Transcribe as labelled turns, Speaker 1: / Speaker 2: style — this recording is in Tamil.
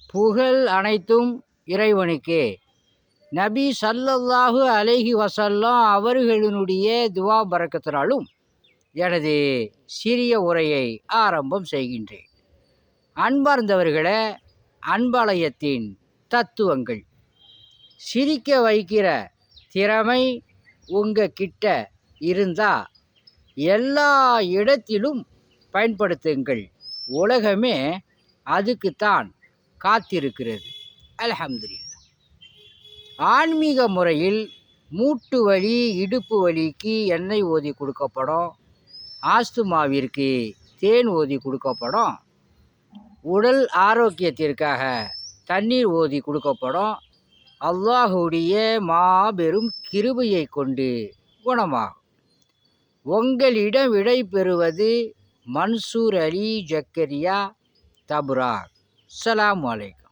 Speaker 1: புகழ் அனைத்தும் இறைவனுக்கே. நபி ஸல்லல்லாஹு அலைஹி வஸல்லம் அவர்களினுடைய துவா பரக்கத்தினாலும் எனது சிறிய உரையை ஆரம்பம் செய்கின்றேன். அன்பார்ந்தவர்களே, அன்பாலயத்தின் தத்துவங்கள். சிரிக்க வைக்கிற திறமை உங்ககிட்ட இருந்தா எல்லா இடத்திலும் பயன்படுத்துங்கள். உலகமே அதுக்குத்தான் காத்திருக்கிறது. அல்ஹம்துலில்லாஹ். ஆன்மீக முறையில் மூட்டு வலி, இடுப்பு வலிக்கு எண்ணெய் ஊதி கொடுக்கப்படும். ஆஸ்துமாவிற்கு தேன் ஊதி கொடுக்கப்படும். உடல் ஆரோக்கியத்திற்காக தண்ணீர் ஊதி கொடுக்கப்படும். அல்லாஹுடைய மாபெரும் கிருபையை கொண்டு குணமாகும். உங்களிடம் விடை பெறுவது மன்சூர் அலி ஜக்கரியா தபுராக். அஸ்ஸலாமு அலைக்கும்.